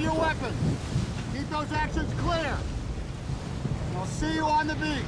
your weapons. Keep those actions clear. I'll see you on the beach.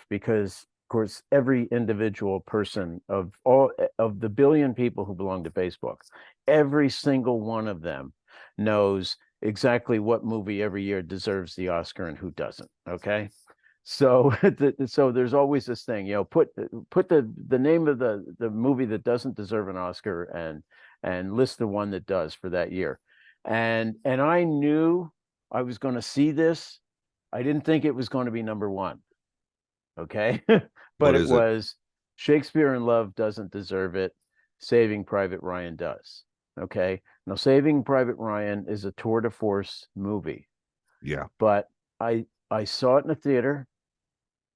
Because of course every individual person of all of the billion people who belong to Facebook, every single one of them knows exactly what movie every year deserves the Oscar and who doesn't. Okay, so so there's always this thing, put the name of the movie that doesn't deserve an Oscar and list the one that does for that year. And I knew I was going to see this. I didn't think it was going to be number one. Okay. But it was Shakespeare in Love doesn't deserve it. Saving Private Ryan does. Okay. Now, Saving Private Ryan is a tour de force movie. Yeah. But I saw it in the theater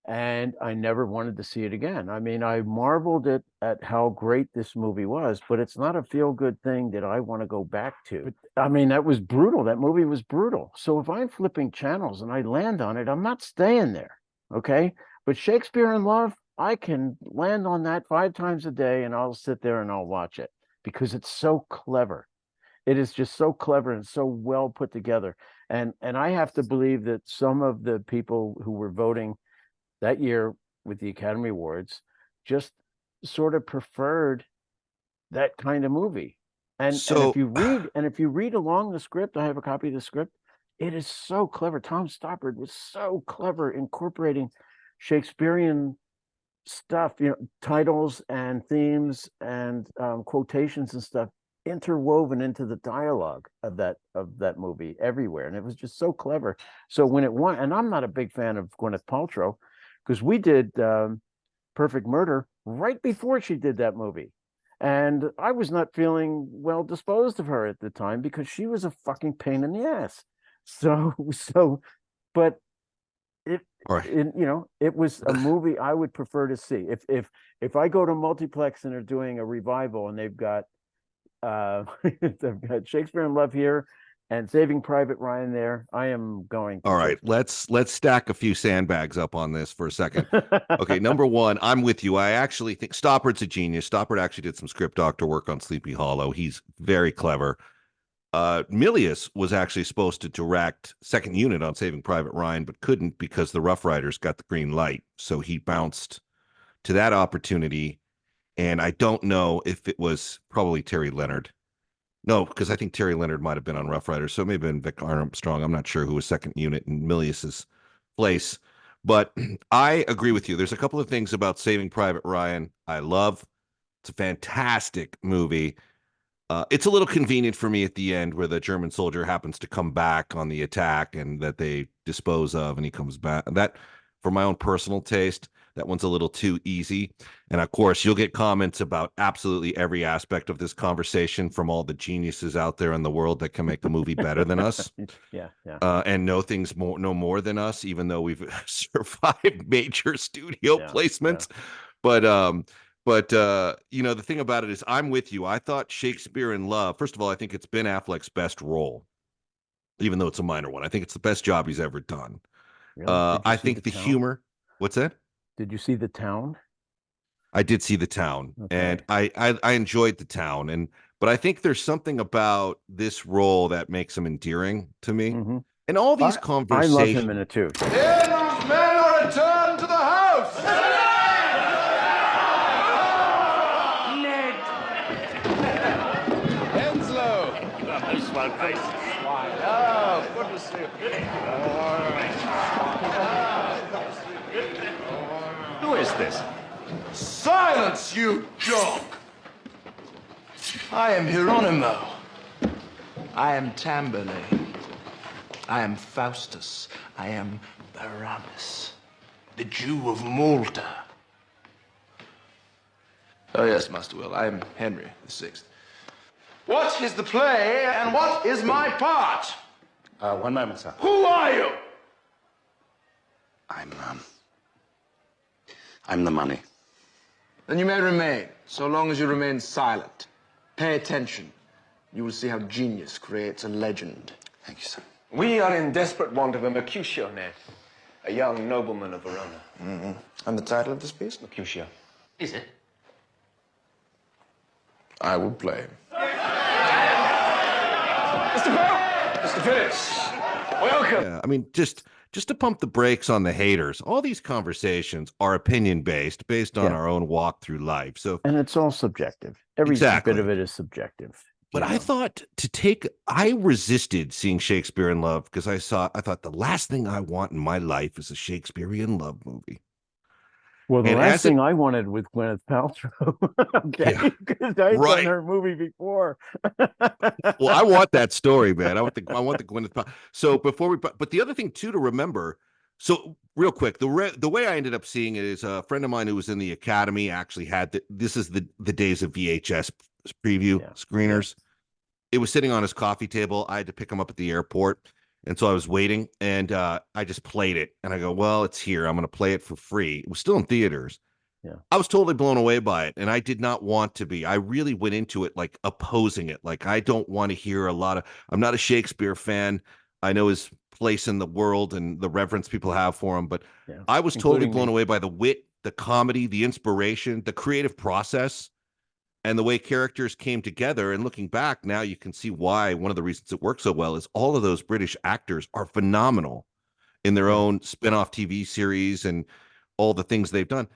and I never wanted to see it again. I mean, I marveled at how great this movie was, but it's not a feel-good thing that I want to go back to. But, I mean, that was brutal. That movie was brutal. So if I'm flipping channels and I land on it, I'm not staying there. Okay. But Shakespeare in Love, I can land on that 5 times a day and I'll sit there and I'll watch it because it's so clever. It is just so clever and so well put together. And I have to believe that some of the people who were voting that year with the Academy Awards just sort of preferred that kind of movie. And if you read along the script, I have a copy of the script. It is so clever. Tom Stoppard was so clever incorporating Shakespearean stuff, titles and themes and quotations and stuff interwoven into the dialogue of that movie everywhere, and it was just so clever. So when it won, and I'm not a big fan of Gwyneth Paltrow because we did Perfect Murder right before she did that movie, and I was not feeling well disposed of her at the time because she was a fucking pain in the ass. But it was a movie I would prefer to see. If I go to multiplex and they're doing a revival and they've got Shakespeare in Love here and Saving Private Ryan there, I am going. All right, let's stack a few sandbags up on this for a second. Okay, number one, I'm with you. I actually think Stoppard's a genius. Stoppard actually did some script doctor work on Sleepy Hollow. He's very clever. Milius was actually supposed to direct second unit on Saving Private Ryan, but couldn't because the Rough Riders got the green light. So he bounced to that opportunity. And I don't know if it was probably Terry Leonard. No, because I think Terry Leonard might have been on Rough Riders. So it may have been Vic Armstrong. I'm not sure who was second unit in Milius's place. But I agree with you. There's a couple of things about Saving Private Ryan I love. It's a fantastic movie. It's a little convenient for me at the end where the German soldier happens to come back on the attack and that they dispose of and he comes back. That, for my own personal taste, that one's a little too easy. And of course, you'll get comments about absolutely every aspect of this conversation from all the geniuses out there in the world that can make the movie better than us. Yeah. And know more than us, even though we've survived major studio placements. Yeah. But the thing about it is I'm with you. I thought Shakespeare in Love, first of all, I think it's Ben Affleck's best role, even though it's a minor one. I think it's the best job he's ever done. Really? I think the humor. What's that? Did you see The Town? I did see The Town, and I enjoyed The Town, but I think there's something about this role that makes him endearing to me. Mm-hmm. And all these conversations. I love him in it too. Hymns may return to the house. Ned. Henslow. Oh, good to see you. Who is this? Silence, you dog! I am Hieronymo. I am Tamburlaine. I am Faustus. I am Barabbas, the Jew of Malta. Oh, yes, Master Will. I am Henry VI. What is the play, and what is my part? One moment, sir. Who are you? I'm the money. Then you may remain, so long as you remain silent. Pay attention. You will see how genius creates a legend. Thank you, sir. We are in desperate want of a Mercutio, Ned. A young nobleman of Verona. Mm-hmm. And the title of this piece? Mercutio. Is it? I will play. Mr. Bell! Mr. Phillips! Welcome! Yeah, I mean, just to pump the brakes on the haters, all these conversations are opinion-based, based on our own walk through life. So, and it's all subjective. Every bit of it is subjective. But I thought I resisted seeing Shakespeare in Love because I thought the last thing I want in my life is a Shakespearean love movie. Well, the last thing I wanted with Gwyneth Paltrow, okay, because I had done her movie before. Well, I want that story, man. I want the Gwyneth Paltrow. So but the other thing too to remember. So real quick, the way I ended up seeing it is a friend of mine who was in the Academy actually had this is the days of VHS preview screeners. It was sitting on his coffee table. I had to pick him up at the airport. And so I was waiting and I just played it and I go, well, it's here. I'm going to play it for free. It was still in theaters. Yeah. I was totally blown away by it. And I did not want to be. I really went into it like opposing it. Like, I don't want to hear I'm not a Shakespeare fan. I know his place in the world and the reverence people have for him. But I was totally blown away by the wit, the comedy, the inspiration, the creative process. And the way characters came together, and looking back now, you can see why one of the reasons it worked so well is all of those British actors are phenomenal in their own spin-off TV series and all the things they've done.